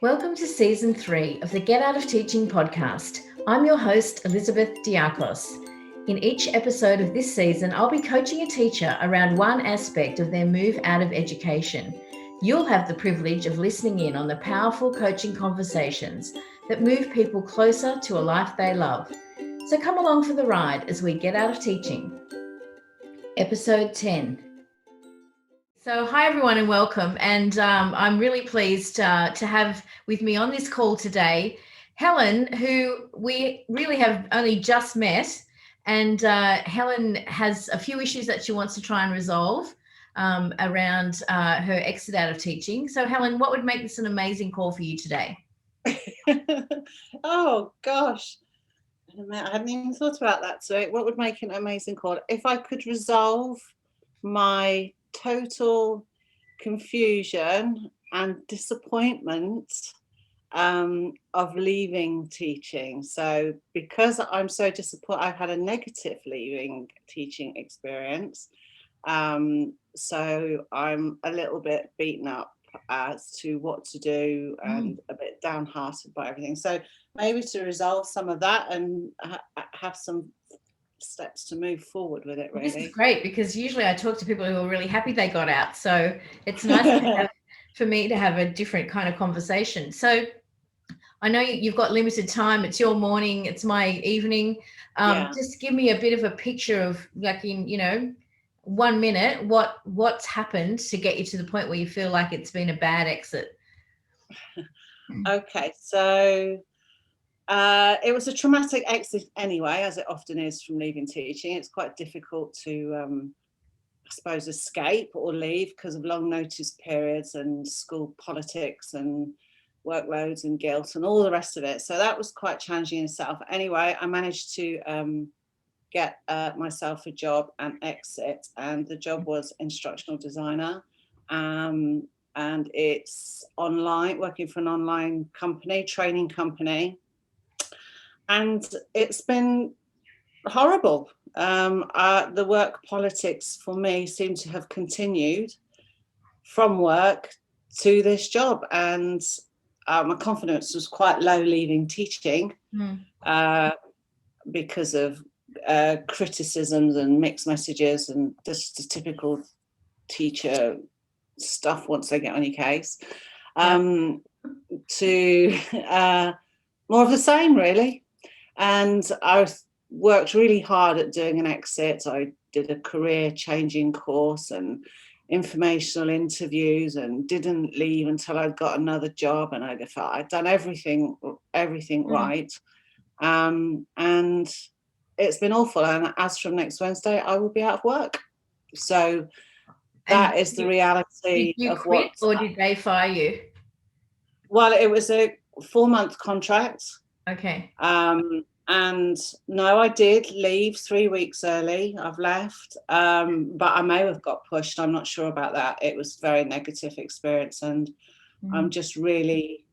Welcome to Season 3 of the Get Out of Teaching podcast. I'm your host, Elizabeth Diakos. In each episode of this season, I'll be coaching a teacher around one aspect of their move out of education. You'll have the privilege of listening in on the powerful coaching conversations that move people closer to a life they love. So come along for the ride as we get out of teaching. Episode 10. So, hi everyone and welcome. And I'm really pleased to have with me on this call today Helen, who we really have only just met. And Helen has a few issues that she wants to try and resolve around her exit out of teaching. So, Helen, what would make this an amazing call for you today? Oh gosh, I hadn't even thought about that. So what would make an amazing call? If I could resolve my total confusion and disappointment of leaving teaching. So because I'm so disappointed, I've had a negative leaving teaching experience. So I'm a little bit beaten up as to what to do and a bit downhearted by everything. So maybe to resolve some of that and have some steps to move forward with it, really. This is great because usually I talk to people who are really happy they got out. So it's nice for me to have a different kind of conversation. So I know you've got limited time. It's your morning. It's my evening. Just give me a bit of a picture of, like, in 1 minute, what's happened to get you to the point where you feel like it's been a bad exit. Okay, so it was a traumatic exit anyway, as it often is from leaving teaching. It's quite difficult to, I suppose, escape or leave because of long notice periods and school politics and workloads and guilt and all the rest of it. So that was quite challenging in itself. Anyway, I managed to get myself a job and exit, and the job was instructional designer. And it's online, working for an online company, training company. And it's been horrible. The work politics for me seem to have continued from work to this job. And my confidence was quite low leaving teaching because of criticisms and mixed messages and just the typical teacher stuff once they get on your case, to more of the same, really. And I worked really hard at doing an exit. I did a career changing course and informational interviews and didn't leave until I'd got another job, and I felt I'd done everything right. And it's been awful. And as from next Wednesday, I will be out of work. So that is the reality. Did you quit or did they fire you? Well, it was a 4-month contract. Okay. And no, I did leave 3 weeks early. I've left, but I may have got pushed. I'm not sure about that. It was a very negative experience, and I'm just really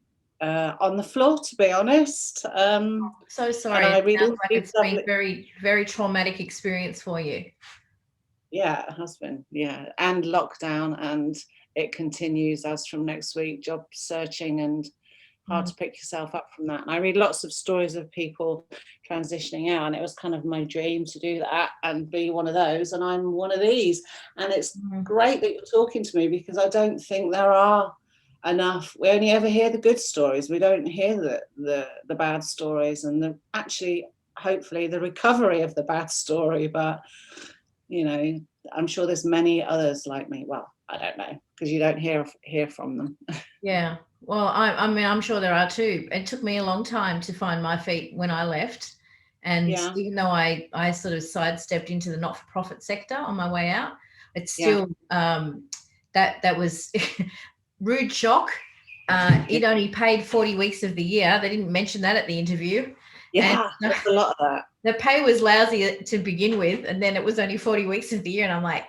on the floor, to be honest. So sorry. It sounds like it's been very, very traumatic experience for you. Yeah, it has been. Yeah, and lockdown, and it continues as from next week. Job searching and hard to pick yourself up from that. And I read lots of stories of people transitioning out, and it was kind of my dream to do that and be one of those, and I'm one of these. And it's great that you're talking to me, because I don't think there are enough. We only ever hear the good stories. We don't hear the bad stories, and actually hopefully the recovery of the bad story. But I'm sure there's many others like me. Well, I don't know, because you don't hear from them. Yeah. Well, I mean, I'm sure there are too. It took me a long time to find my feet when I left. And even though I sort of sidestepped into the not-for-profit sector on my way out, it's still that was rude shock. It only paid 40 weeks of the year. They didn't mention that at the interview. Yeah, there's a lot of that. The pay was lousy to begin with, and then it was only 40 weeks of the year, and I'm like,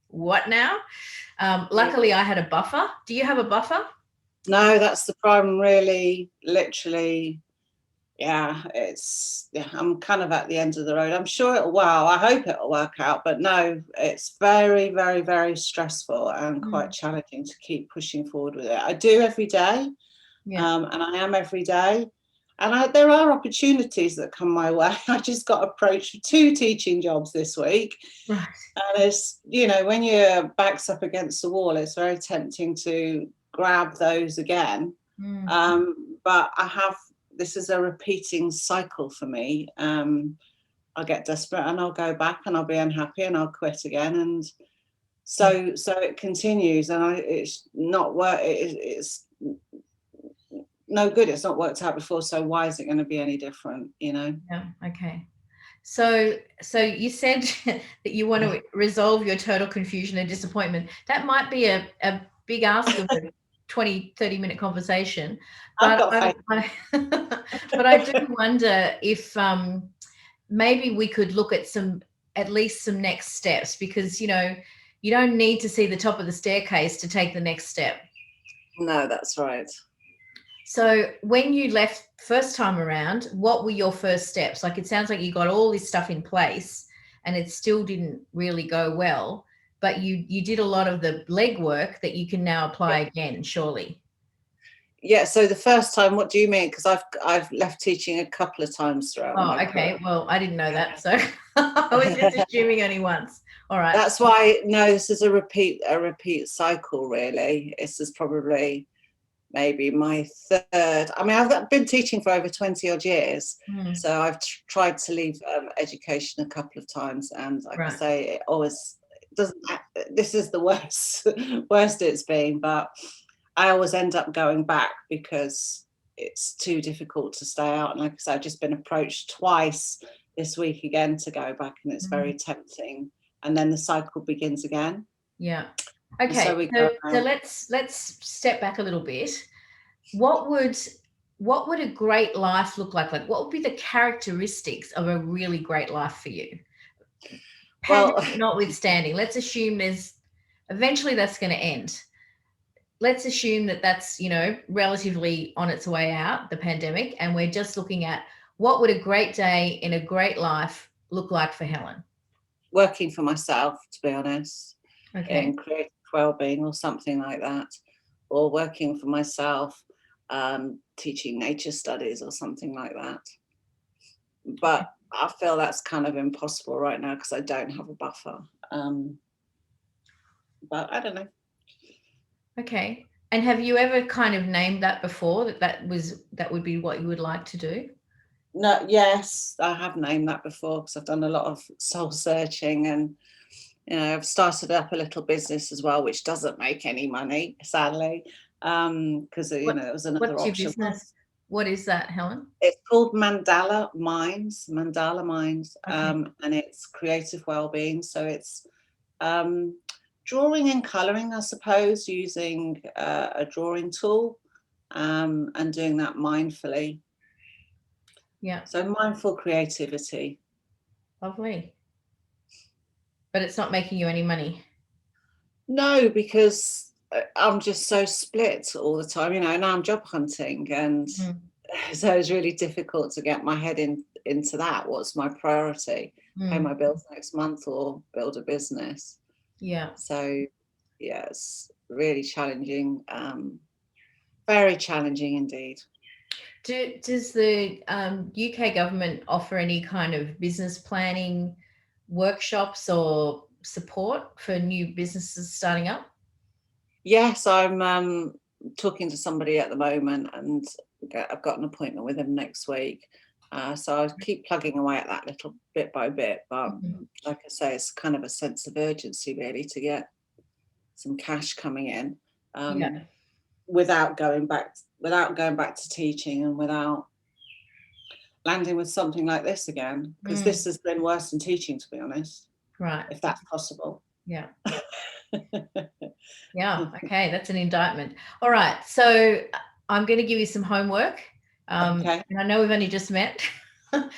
what now? Luckily, I had a buffer. Do you have a buffer? No, that's the problem, really. Literally, I'm kind of at the end of the road. I'm sure I hope it'll work out, but no, it's very, very, very stressful and quite challenging to keep pushing forward with it. I do every day. And I am every day. And there are opportunities that come my way. I just got approached for 2 teaching jobs this week. Right. And it's, when your back's up against the wall, it's very tempting to grab those again. But this is a repeating cycle for me. I'll get desperate and I'll go back and I'll be unhappy and I'll quit again. And so it continues, and it's not it's no good. It's not worked out before. So why is it going to be any different? Yeah. Okay. So you said that you want to resolve your total confusion and disappointment. That might be a big ask of a 20, 30-minute conversation. But I do wonder if maybe we could look at at least some next steps, because, you don't need to see the top of the staircase to take the next step. No, that's right. So when you left first time around, what were your first steps? Like, it sounds like you got all this stuff in place and it still didn't really go well, but you did a lot of the legwork that you can now apply again, surely. Yeah. So the first time, what do you mean? Because I've left teaching a couple of times throughout. Oh, okay. Well, I didn't know that, so I was just assuming only once. All right. That's why. No, this is a repeat cycle. Really, this is probably maybe my third. I mean, I've been teaching for over 20 odd years, so I've tried to leave education a couple of times, and like I say, it always doesn't. This is the worst it's been, but I always end up going back because it's too difficult to stay out. And like I said, I've just been approached twice this week again to go back, and it's very tempting. And then the cycle begins again. Yeah. Okay. So let's step back a little bit. What would a great life look like? Like, what would be the characteristics of a really great life for you? Pandemic notwithstanding, let's assume eventually that's going to end. Let's assume that's, relatively on its way out, the pandemic, and we're just looking at what would a great day in a great life look like for Helen? Working for myself, to be honest. Okay. In creative well-being or something like that, or working for myself, teaching nature studies or something like that. But I feel that's kind of impossible right now because I don't have a buffer. But I don't know. Okay. And have you ever kind of named that before, that would be what you would like to do? No, yes, I have named that before because I've done a lot of soul searching, and I've started up a little business as well, which doesn't make any money, sadly, because it was another option. What's your business? What is that, Helen? It's called Mandala Minds, okay. And it's creative well-being. So it's drawing and colouring, I suppose, using a drawing tool, and doing that mindfully. Yeah. So mindful creativity. Lovely. But it's not making you any money? No, because I'm just so split all the time, and I'm job hunting, and so it's really difficult to get my head into that. What's my priority? Pay my bills next month or build a business? Yeah. So, yeah, it's really challenging, very challenging indeed. Does the UK government offer any kind of business planning workshops or support for new businesses starting up? Yes, I'm talking to somebody at the moment, and I've got an appointment with him next week. So I'll keep plugging away at that little bit by bit. But like I say, it's kind of a sense of urgency really to get some cash coming in, without going back to teaching, and without landing with something like this again, because this has been worse than teaching, to be honest. Right. If that's possible. Yeah. Yeah. Okay. That's an indictment. All right. So I'm going to give you some homework. Okay. And I know we've only just met.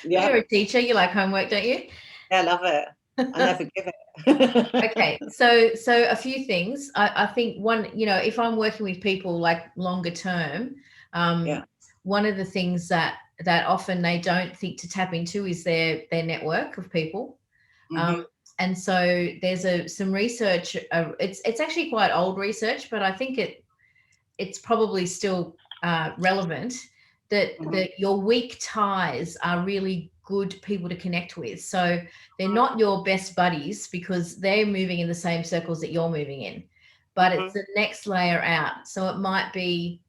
Yeah. You're a teacher. You like homework, don't you? Yeah, I love it. I never give it. Okay. So a few things. I think one, if I'm working with people like longer term, one of the things that often they don't think to tap into is their network of people. And so there's some research. It's actually quite old research, but I think it's probably still relevant, that your weak ties are really good people to connect with. So they're not your best buddies because they're moving in the same circles that you're moving in, but it's the next layer out. So it might be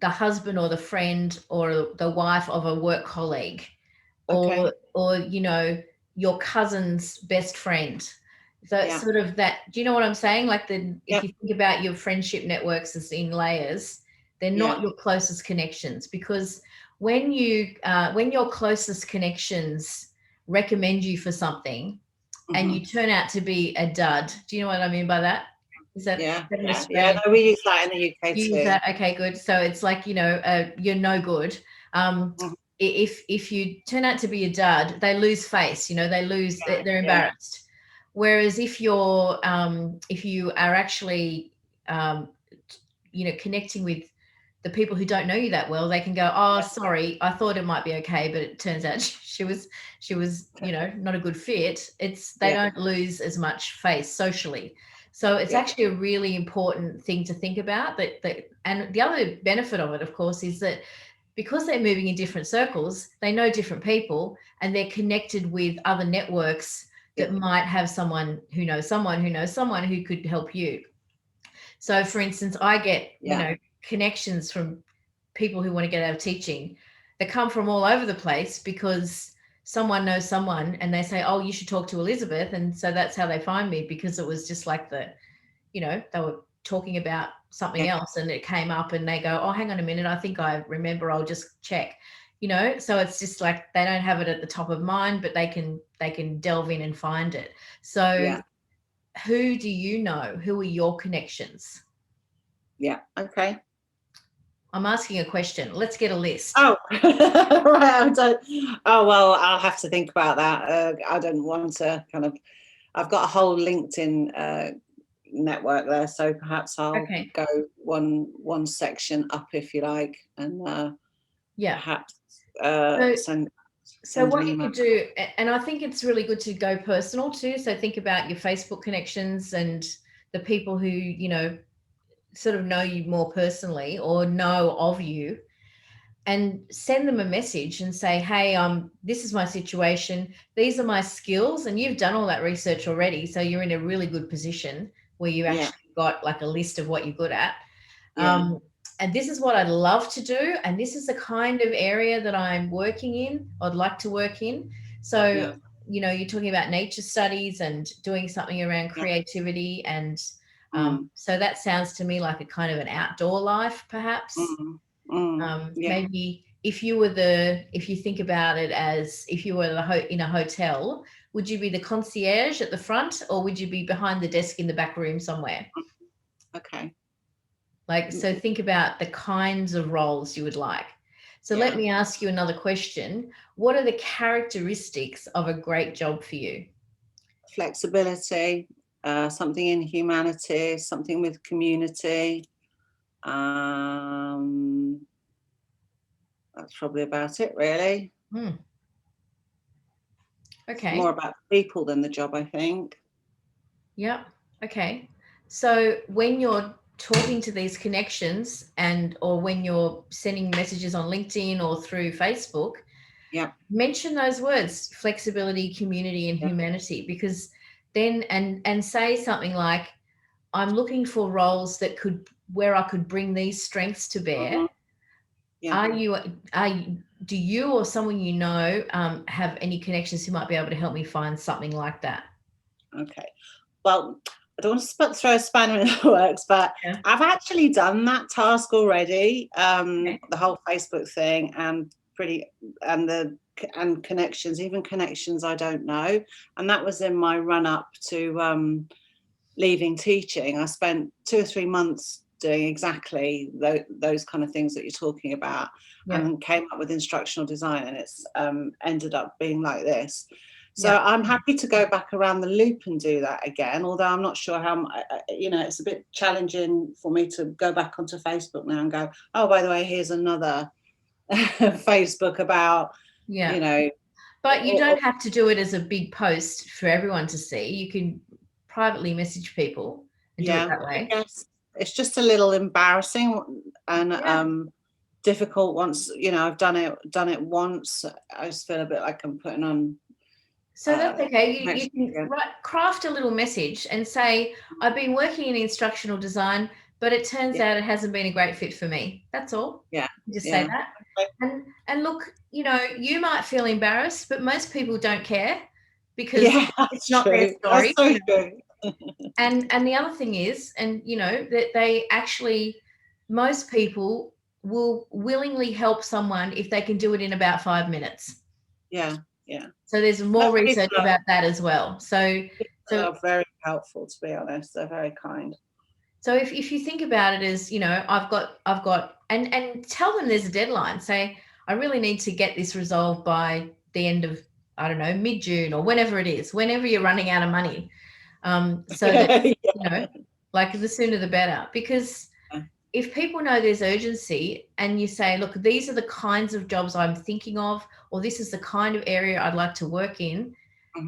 the husband or the friend or the wife of a work colleague, or you know, your cousin's best friend. So it's sort of that, do you know what I'm saying? Like if you think about your friendship networks as in layers, they're not your closest connections, because when your closest connections recommend you for something and you turn out to be a dud, do you know what I mean by that? Is that no, we use that in the UK you too. use that? Okay, good. So it's like, you know, you're no good. If you turn out to be a dud, they lose face, you know, they're embarrassed. Whereas if you are actually you know, connecting with the people who don't know you that well, they can go, oh, sorry, I thought it might be okay, but it turns out she was, you know, not a good fit. They don't lose as much face socially. So it's actually a really important thing to think about. And the other benefit of it, of course, is that because they're moving in different circles, they know different people and they're connected with other networks that might have someone who knows someone who knows someone who could help you. So, for instance, I get, you know, connections from people who want to get out of teaching that come from all over the place because someone knows someone and they say, oh, you should talk to Elizabeth. And so that's how they find me, because it was just like you know, they were talking about something else and it came up and they go, oh, hang on a minute, I think I remember, I'll just check, you know. So it's just like they don't have it at the top of mind, but they can delve in and find it. So who do you know? Who are your connections? Yeah. Okay. I'm asking a question. Let's get a list. Oh, right. Oh, well, I'll have to think about that. I don't want to I've got a whole LinkedIn network there, so perhaps I'll go one section up, if you like, and perhaps send so what you could do, and I think it's really good to go personal too. So think about your Facebook connections and the people who, you know, sort of know you more personally or know of you, and send them a message and say, hey, this is my situation. These are my skills. And you've done all that research already. So you're in a really good position where you actually got like a list of what you're good at. And this is what I'd love to do. And this is the kind of area that I'm working in, I'd like to work in. So, you know, you're talking about nature studies and doing something around creativity. And so that sounds to me like a kind of an outdoor life, perhaps. Maybe if you think about it as if you were in a hotel, would you be the concierge at the front or would you be behind the desk in the back room somewhere? Okay. Like, so think about the kinds of roles you would like. So let me ask you another question. What are the characteristics of a great job for you? Flexibility, something in humanities, something with community. That's probably about it, really. Okay. More about people than the job, I think. Yep. Okay. So when you're talking to these connections or when you're sending messages on LinkedIn or through Facebook, mention those words, flexibility, community, and humanity, because then, and say something like, I'm looking for roles where I could bring these strengths to bear. Do you or someone you know have any connections who might be able to help me find something like that? Okay. Well, I don't want to throw a spanner in the works, but I've actually done that task already. The whole Facebook thing and connections, even connections I don't know. And that was in my run up to leaving teaching. I spent 2 or 3 months doing exactly those kind of things that you're talking about, and came up with instructional design, and it's ended up being like this. So I'm happy to go back around the loop and do that again, although I'm not sure how, you know, it's a bit challenging for me to go back onto Facebook now and go, oh, by the way, here's another Facebook about, you know. But you don't have to do it as a big post for everyone to see. You can privately message people and do it that way. it's just a little embarrassing and difficult once, you know, I've done it once. I just feel a bit like I'm putting on. So that's okay. You can craft a little message and say, I've been working in instructional design, but it turns out it hasn't been a great fit for me. That's all. Yeah. Just say that. Okay. And look, you know, you might feel embarrassed, but most people don't care because it's not their story. That's so true. And the other thing is, and you know, that they actually, most people will willingly help someone if they can do it in about 5 minutes. Yeah. So there's more research about that as well. So they're very helpful, to be honest. They're very kind. So if you think about it as, you know, I've got and tell them there's a deadline. Say, I really need to get this resolved by the end of, I don't know, mid-June or whenever it is, whenever you're running out of money. So that, you know, like the sooner the better. Because if people know there's urgency and you say, look, these are the kinds of jobs I'm thinking of, or this is the kind of area I'd like to work in,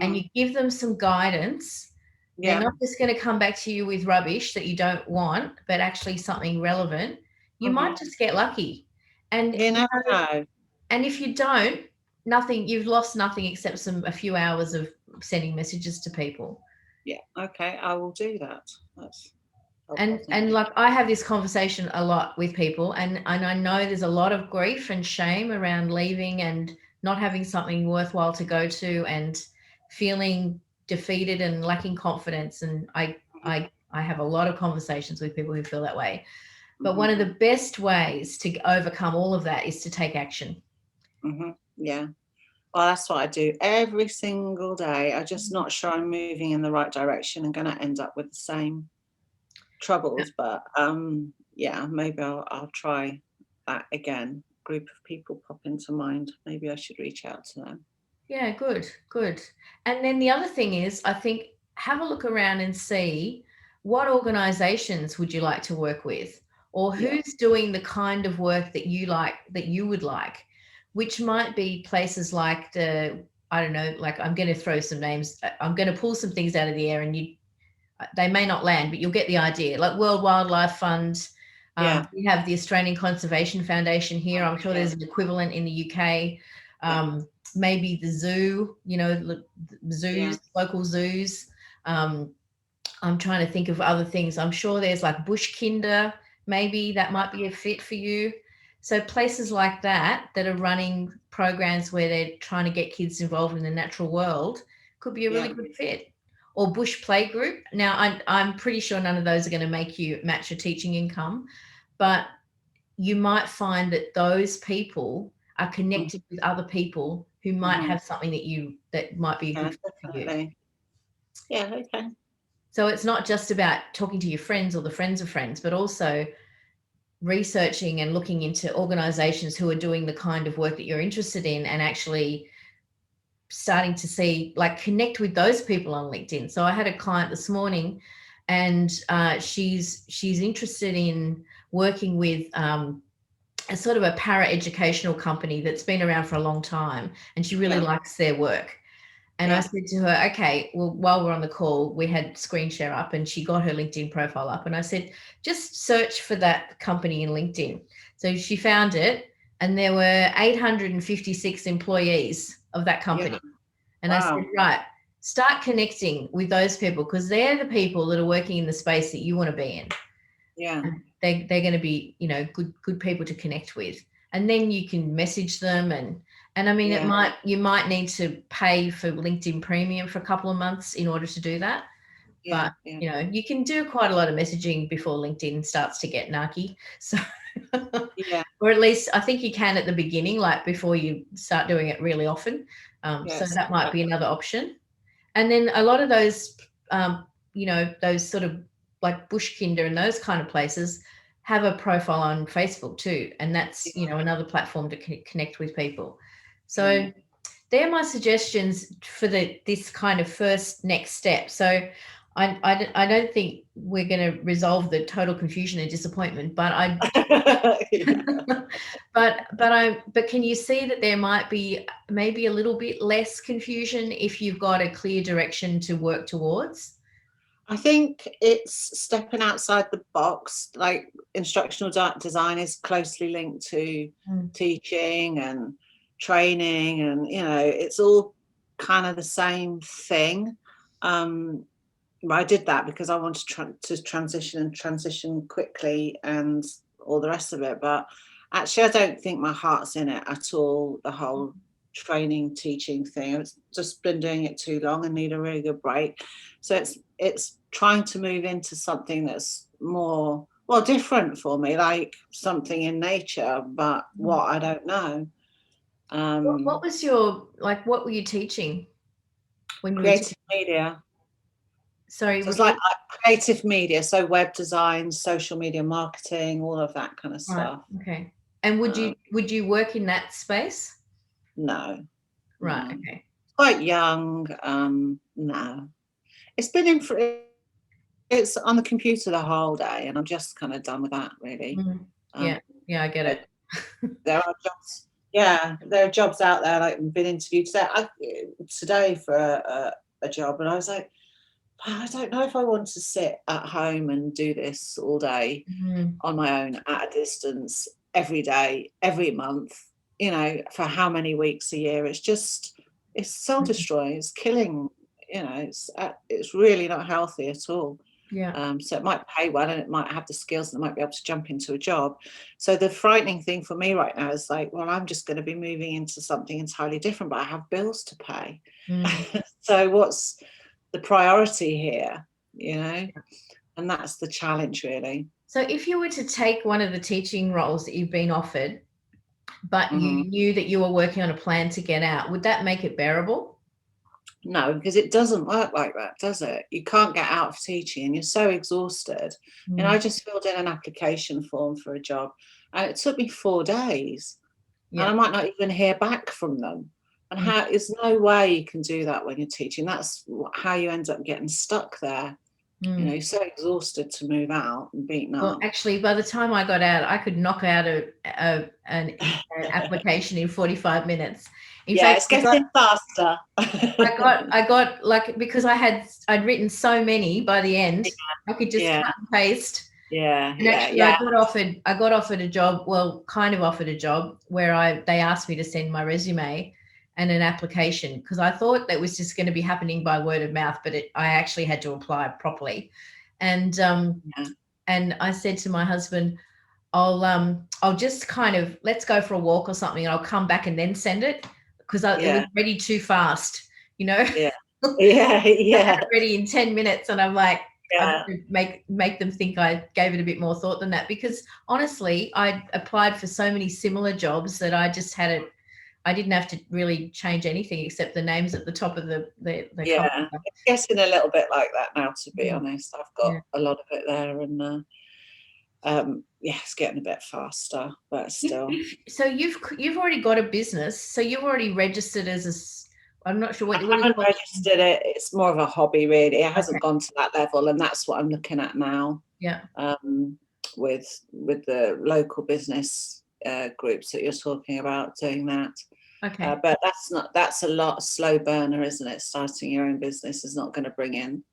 and you give them some guidance, they're not just going to come back to you with rubbish that you don't want, but actually something relevant. You might just get lucky. And you never know. And if you don't, nothing, you've lost nothing except a few hours of sending messages to people. Yeah. Okay. I will do that. That's and like I have this conversation a lot with people, and I know there's a lot of grief and shame around leaving and not having something worthwhile to go to and feeling defeated and lacking confidence. And I have a lot of conversations with people who feel that way. But one of the best ways to overcome all of that is to take action. Yeah. Well, that's what I do every single day. I'm just not sure I'm moving in the right direction. I'm going to end up with the same troubles, but maybe I'll try that again. Group of people pop into mind. Maybe I should reach out to them. Yeah, good. And then the other thing is, I think, have a look around and see what organizations would you like to work with, or who's doing the kind of work that you would like, which might be places like I don't know, like I'm going to throw some names. I'm going to pull some things out of the air and they may not land, but you'll get the idea. Like World Wildlife Fund. We have the Australian Conservation Foundation here. I'm sure there's an equivalent in the UK. Maybe the zoo, you know, zoos, local zoos. I'm trying to think of other things. I'm sure there's like Bush Kinder. Maybe that might be a fit for you. So places like that are running programs where they're trying to get kids involved in the natural world could be a really good fit. Or Bush Playgroup. Now, I'm pretty sure none of those are going to make you match your teaching income, but you might find that those people are connected with other people who might have something that might be a good fit for you. Yeah, okay. So it's not just about talking to your friends or the friends of friends, but also researching and looking into organizations who are doing the kind of work that you're interested in, and actually starting to see, like, connect with those people on LinkedIn. So I had a client this morning, and she's interested in working with a sort of a para-educational company that's been around for a long time, and she really likes their work. And I said to her, okay, well, while we're on the call, we had screen share up and she got her LinkedIn profile up, and I said, just search for that company in LinkedIn. So she found it, and there were 856 employees of that company. And I said, right, start connecting with those people, because they're the people that are working in the space that you want to be in. And they're going to be, you know, good people to connect with. And then you can message them, and I mean, you might need to pay for LinkedIn Premium for a couple of months in order to do that. But you know, you can do quite a lot of messaging before LinkedIn starts to get narky. So or at least I think you can at the beginning, like before you start doing it really often. So that might be another option. And then a lot of those, you know, those sort of like Bush Kinder and those kind of places have a profile on Facebook too. And that's, you know, another platform to connect with people. So they're my suggestions for this kind of first next step. So I don't think we're going to resolve the total confusion and disappointment, but but can you see that there might be maybe a little bit less confusion if you've got a clear direction to work towards? I think it's stepping outside the box. Like instructional design is closely linked to teaching and training, and it's all kind of the same thing. I did that because I wanted to transition quickly and all the rest of it. But actually, I don't think my heart's in it at all. The whole training, teaching thing. I've just been doing it too long and need a really good break. So it's trying to move into something that's more, well, different for me, like something in nature, but what, I don't know. What was your, like, what were you teaching when you Creative media. Sorry, So it's like creative media, so web design, social media marketing, all of that kind of stuff. Right, okay. And would you work in that space? No. Right, no. okay. Quite young. No. It's on the computer the whole day, and I'm just kind of done with that, really. Yeah, I get it. There are jobs. Yeah, there are jobs out there. Like, I've been interviewed today for a job, and I was like, I don't know if I want to sit at home and do this all day on my own at a distance every day, every month, for how many weeks a year. It's soul destroying. It's killing, it's really not healthy at all. Yeah. So it might pay well and it might have the skills and it might be able to jump into a job. So the frightening thing for me right now is like, well, I'm just going to be moving into something entirely different, but I have bills to pay. So what's the priority here, and that's the challenge, really. So if you were to take one of the teaching roles that you've been offered, but you knew that you were working on a plan to get out, would that make it bearable? No, because it doesn't work like that, does it? You can't get out of teaching and you're so exhausted. And I just filled in an application form for a job and it took me 4 days. And I might not even hear back from them. And there's no way you can do that when you're teaching. That's how you end up getting stuck there. You're so exhausted to move out and beaten up. Well, actually, by the time I got out, I could knock out an application in 45 minutes. In fact, it's getting faster. I got like, because I'd written so many by the end, I could just cut and paste. And actually, I got offered a job. Well, kind of offered a job where they asked me to send my resume and an application, because I thought that was just going to be happening by word of mouth, but I actually had to apply properly. And and I said to my husband, I'll just kind of, let's go for a walk or something, and I'll come back and then send it, because it was ready too fast, Yeah. ready in 10 minutes, and I'm like, I make them think I gave it a bit more thought than that, because honestly, I applied for so many similar jobs that I just had it. I didn't have to really change anything except the names at the top of the company. It's getting a little bit like that now, to be honest. I've got a lot of it there, and it's getting a bit faster, but still. So you've already got a business, so you've already registered as I'm not sure what you haven't registered it. It's more of a hobby, really. It hasn't gone to that level, and that's what I'm looking at now. Yeah. With the local business groups that you're talking about, doing that. Okay. But that's a lot slow burner, isn't it? Starting your own business is not going to bring in,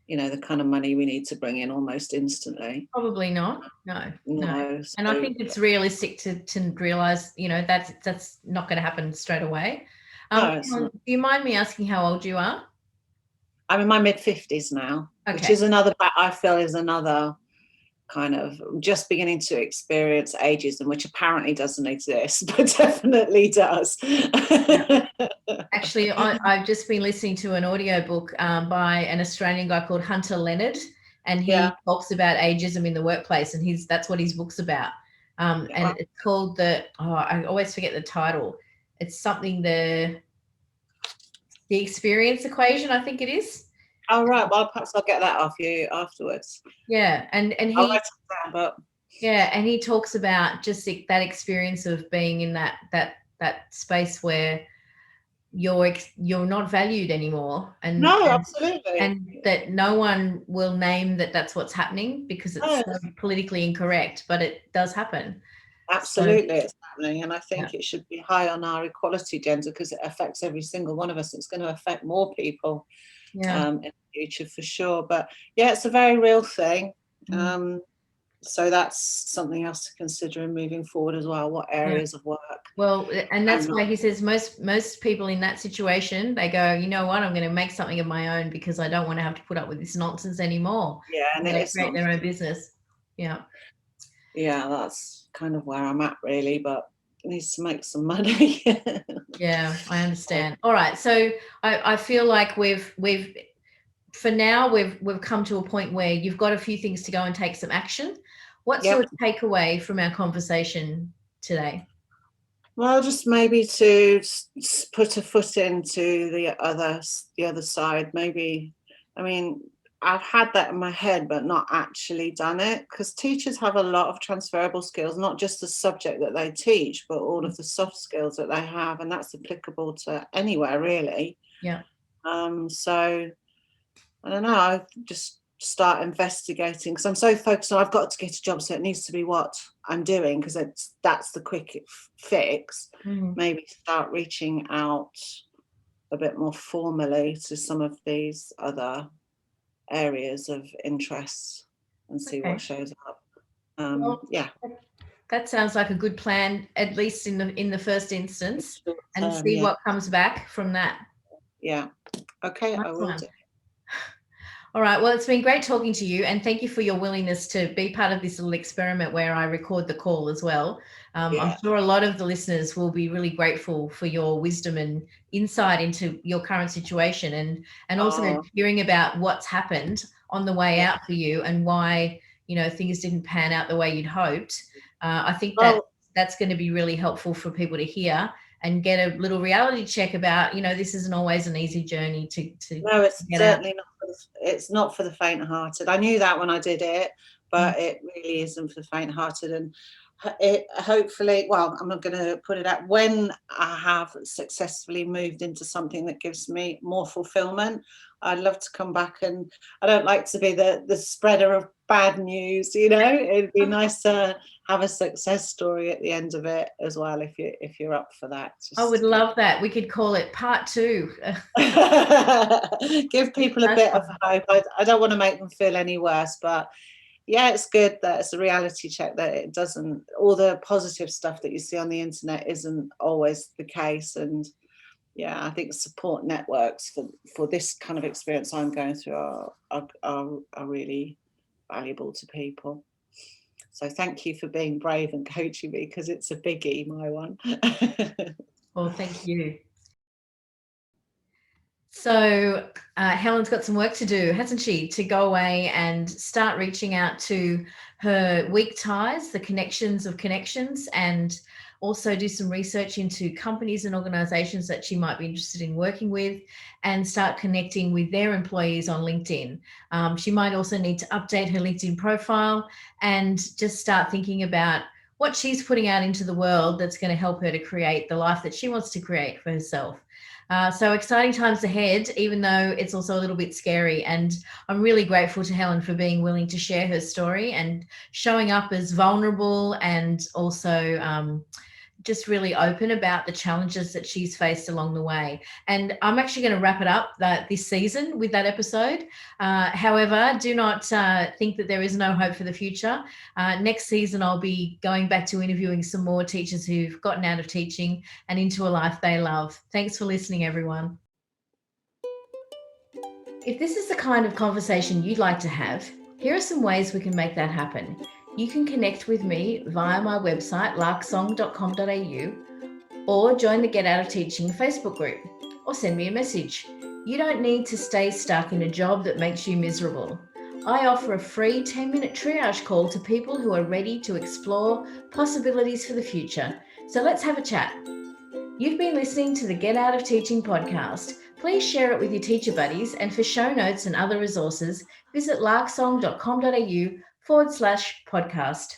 the kind of money we need to bring in almost instantly. Probably not. No. So, and I think it's realistic to realize, that's not going to happen straight away. Do you mind me asking how old you are? I'm in my mid-50s now, which is I feel is another kind of just beginning to experience ageism, which apparently doesn't exist, but definitely does. Actually, I've just been listening to an audiobook by an Australian guy called Hunter Leonard, and he talks about ageism in the workplace, and that's what his book's about. And it's called I always forget the title. It's something the experience equation, I think it is. Oh, right. Well, perhaps I'll get that off you afterwards. Yeah, and he. I'll write it down, but. Yeah, and he talks about just that experience of being in that space where you're not valued anymore, absolutely, and that no one will name that's what's happening because it's so politically incorrect, but it does happen. Absolutely, it's happening, and I think it should be high on our equality agenda because it affects every single one of us. It's going to affect more people in the future for sure. But yeah, it's a very real thing. So that's something else to consider in moving forward as well. What areas of work? Well, and that's why he says most people in that situation, they go, you know what, I'm going to make something of my own because I don't want to have to put up with this nonsense anymore. Yeah, and they create their own business. Yeah, that's kind of where I'm at really, but it needs to make some money. Yeah, I understand. All right, so I feel like we've for now we've come to a point where you've got a few things to go and take some action. What's your takeaway from our conversation today? Well, just maybe to put a foot into the other side. Maybe, I mean, I've had that in my head, but not actually done it, because teachers have a lot of transferable skills, not just the subject that they teach, but all of the soft skills that they have, and that's applicable to anywhere really. Yeah. So I don't know. I just start investigating because I'm so focused on I've got to get a job, so it needs to be what I'm doing because that's the quick fix. Maybe start reaching out a bit more formally to some of these other areas of interest and see what shows up. That sounds like a good plan, at least in the first instance, and see what comes back from that. Yeah. Okay, I will do. All right. Well, it's been great talking to you, and thank you for your willingness to be part of this little experiment where I record the call as well. I'm sure a lot of the listeners will be really grateful for your wisdom and insight into your current situation, and also hearing about what's happened on the way out for you and why, things didn't pan out the way you'd hoped. I think that's going to be really helpful for people to hear and get a little reality check about, this isn't always an easy journey to no, it's certainly not. It's not for the faint-hearted. I knew that when I did it, but it really isn't for the faint-hearted. And it hopefully, well, I'm not going to put it out, when I have successfully moved into something that gives me more fulfillment, I'd love to come back. And I don't like to be the spreader of bad news, it'd be nice to have a success story at the end of it as well, if you're up for that. I would love that. We could call it part 2. Give people a bit of hope. I don't want to make them feel any worse, but yeah, it's good that it's a reality check that it doesn't, all the positive stuff that you see on the internet isn't always the case. And yeah, I think support networks for this kind of experience I'm going through are really valuable to people. So thank you for being brave and coaching me, because it's a biggie, my one. Well, thank you. So Helen's got some work to do, hasn't she, to go away and start reaching out to her weak ties, the connections of connections, and also do some research into companies and organizations that she might be interested in working with, and start connecting with their employees on LinkedIn. She might also need to update her LinkedIn profile and just start thinking about what she's putting out into the world that's going to help her to create the life that she wants to create for herself. So exciting times ahead, even though it's also a little bit scary. And I'm really grateful to Helen for being willing to share her story and showing up as vulnerable, and also just really open about the challenges that she's faced along the way. And I'm actually going to wrap it up this season with that episode. However, do not think that there is no hope for the future. Next season, I'll be going back to interviewing some more teachers who've gotten out of teaching and into a life they love. Thanks for listening, everyone. If this is the kind of conversation you'd like to have, here are some ways we can make that happen. You can connect with me via my website, larksong.com.au, or join the Get Out of Teaching Facebook group, or send me a message. You don't need to stay stuck in a job that makes you miserable. I offer a free 10-minute triage call to people who are ready to explore possibilities for the future. So let's have a chat. You've been listening to the Get Out of Teaching podcast. Please share it with your teacher buddies, and for show notes and other resources, visit larksong.com.au/podcast.